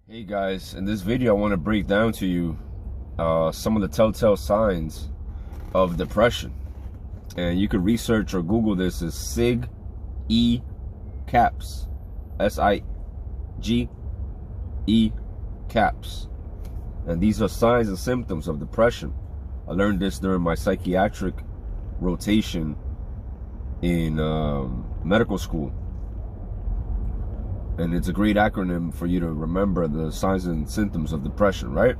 Hey guys, in this video I want to break down to you some of the telltale signs of depression. And you could research or Google this as SIG E CAPS, S-I-G-E CAPS. And these are signs and symptoms of depression. I learned this during my psychiatric rotation in medical school. And it's a great acronym for you to remember the signs and symptoms of depression, right?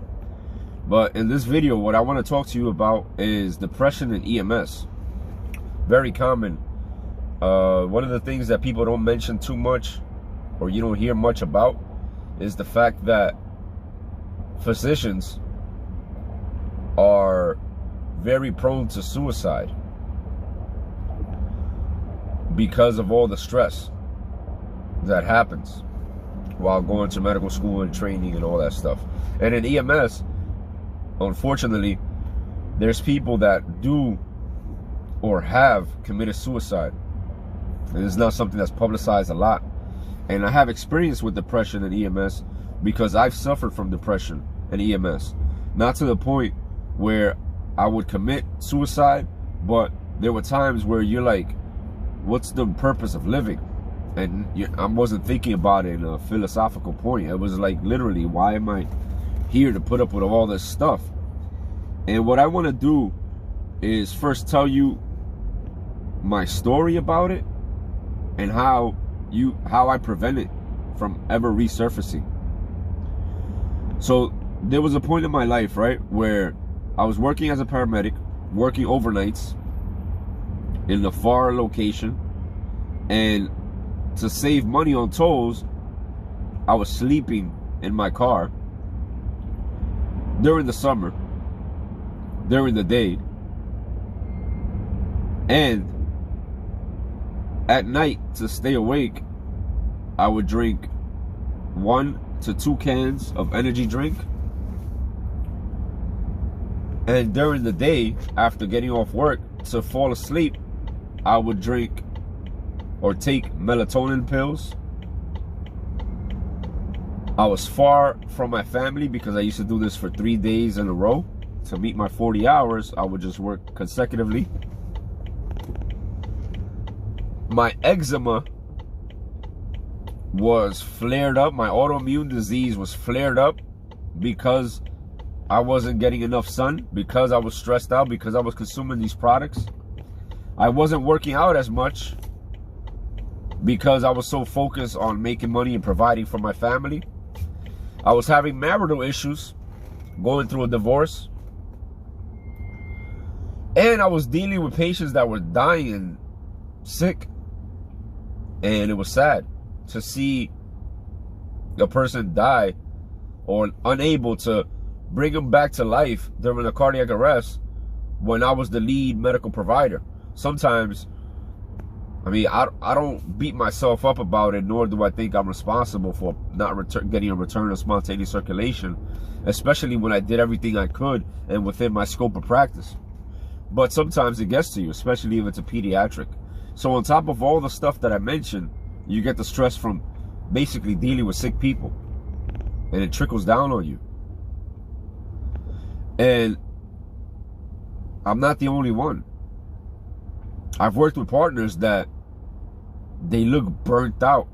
But in this video, what I want to talk to you about is depression in EMS. Very common. One of the things that people don't mention too much, or you don't hear much about, is the fact that physicians are very prone to suicide because of all the stress that happens while going to medical school and training and all that stuff. And in EMS, unfortunately, there's people that do or have committed suicide. And it's not something that's publicized a lot. And I have experience with depression in EMS because I've suffered from depression in EMS. Not to the point where I would commit suicide, but there were times where you're like, what's the purpose of living? And I wasn't thinking about it in a philosophical point. It was like, literally, why am I here to put up with all this stuff? And what I want to do is first tell you my story about it and how I prevent it from ever resurfacing. So there was a point in my life, right, where I was working as a paramedic, working overnights in a far location, and to save money on tolls, I was sleeping in my car during the summer, during the day, and at night, to stay awake, I would drink 1 to 2 cans of energy drink. And during the day, after getting off work, to fall asleep, I would drink or take melatonin pills. I was far from my family because I used to do this for 3 days in a row. To meet my 40 hours, I would just work consecutively. My eczema was flared up. My autoimmune disease was flared up because I wasn't getting enough sun, because I was stressed out, because I was consuming these products. I wasn't working out as much because I was so focused on making money and providing for my family. I was having marital issues, going through a divorce. And I was dealing with patients that were dying and sick. And it was sad to see a person die or unable to bring them back to life during a cardiac arrest when I was the lead medical provider. Sometimes, I mean, I don't beat myself up about it, nor do I think I'm responsible for not getting a return of spontaneous circulation, especially when I did everything I could and within my scope of practice. But sometimes it gets to you, especially if it's a pediatric. So on top of all the stuff that I mentioned, you get the stress from basically dealing with sick people, and it trickles down on you. And I'm not the only one. I've worked with partners that they look burnt out.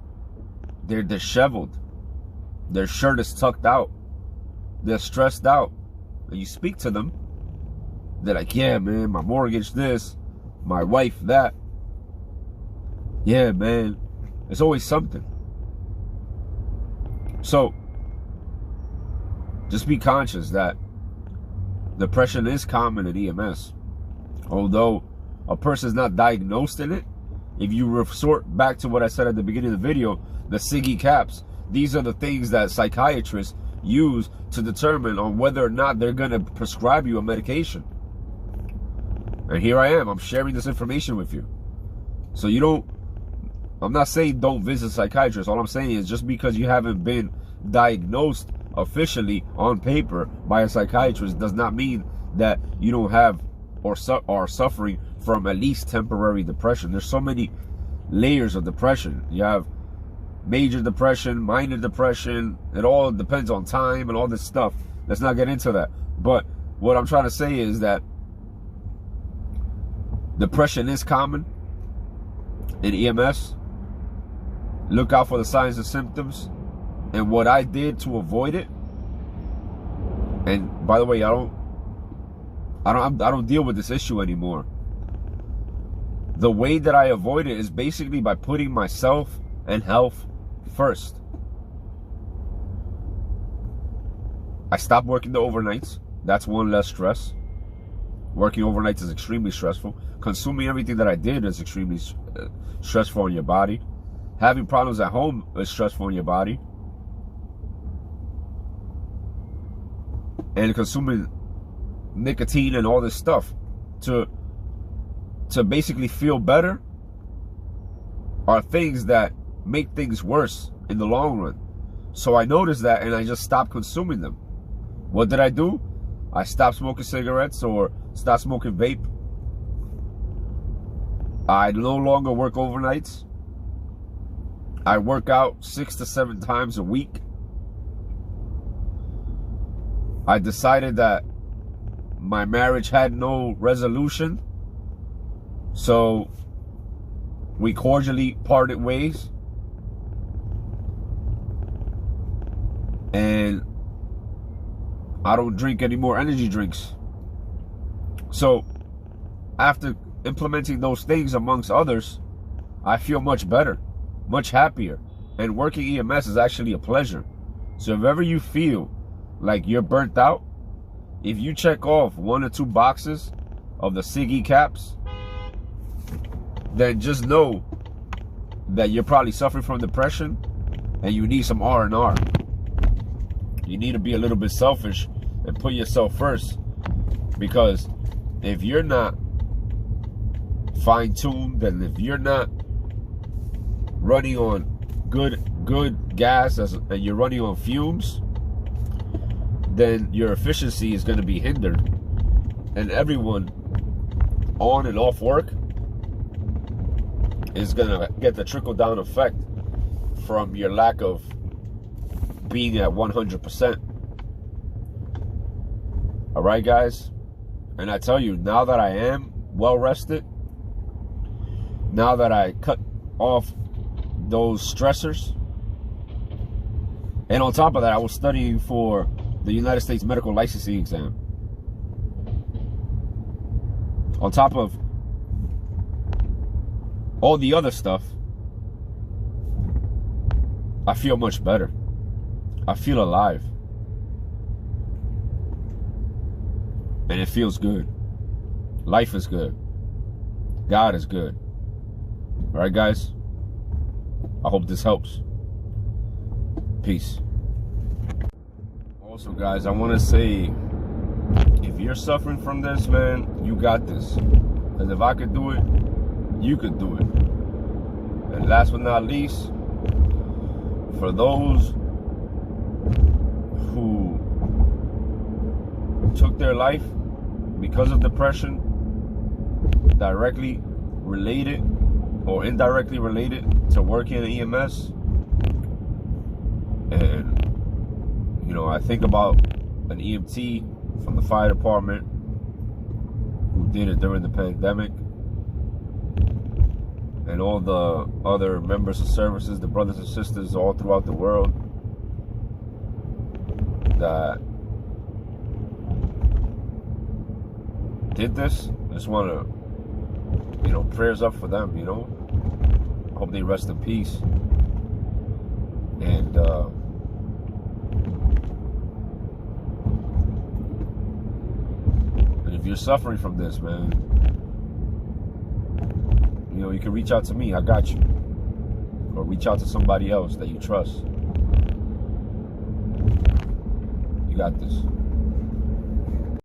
They're disheveled. Their shirt is tucked out. They're stressed out. And you speak to them, they're like, yeah, man, my mortgage this, my wife that. Yeah, man, it's always something. So just be conscious that depression is common in EMS. Although a person's not diagnosed in it, if you resort back to what I said at the beginning of the video, the SIG CAPS, these are the things that psychiatrists use to determine on whether or not they're going to prescribe you a medication. And here I am, I'm sharing this information with you. So you don't, I'm not saying don't visit a psychiatrist. All I'm saying is just because you haven't been diagnosed officially on paper by a psychiatrist does not mean that you don't have or are suffering from at least temporary depression. There's so many layers of depression. You have major depression, minor depression. It all depends on time and all this stuff. Let's not get into that. But what I'm trying to say is that depression is common in EMS. Look out for the signs and symptoms. And what I did to avoid it, and by the way, I don't deal with this issue anymore. The way that I avoid it is basically by putting myself and health first. I stopped working the overnights. That's one less stress. Working overnights is extremely stressful. Consuming everything that I did is extremely stressful on your body. Having problems at home is stressful on your body. And consuming nicotine and all this stuff to basically feel better are things that make things worse in the long run. So I noticed that and I just stopped consuming them. What did I do? I stopped smoking cigarettes or stopped smoking vape. I no longer work overnights. I work out 6 to 7 times a week. I decided that my marriage had no resolution, so we cordially parted ways. And I don't drink any more energy drinks. So after implementing those things amongst others, I feel much better, much happier. And working EMS is actually a pleasure. So if ever you feel like you're burnt out, if you check off 1 or 2 boxes of the SIGI caps, then just know that you're probably suffering from depression and you need some R&R. You need to be a little bit selfish and put yourself first, because if you're not fine-tuned, and if you're not running on good gas and you're running on fumes, then your efficiency is going to be hindered, and everyone on and off work is going to get the trickle-down effect from your lack of being at 100%. All right, guys? And I tell you, now that I am well rested, now that I cut off those stressors, and on top of that, I was studying for the United States medical licensing exam. On top of all the other stuff, I feel much better. I feel alive. And it feels good. Life is good. God is good. All right, guys? I hope this helps. Peace. Also, guys, I want to say, if you're suffering from this, man, you got this. Because if I could do it, you could do it. And last but not least, for those who took their life because of depression, directly related or indirectly related to working in EMS, and you know, I think about an EMT from the fire department who did it during the pandemic, and all the other members of services, the brothers and sisters all throughout the world that did this. I just want to, you know, prayers up for them, you know. I hope they rest in peace. And if you're suffering from this, man, you know, you can reach out to me. I got you. Or reach out to somebody else that you trust. You got this.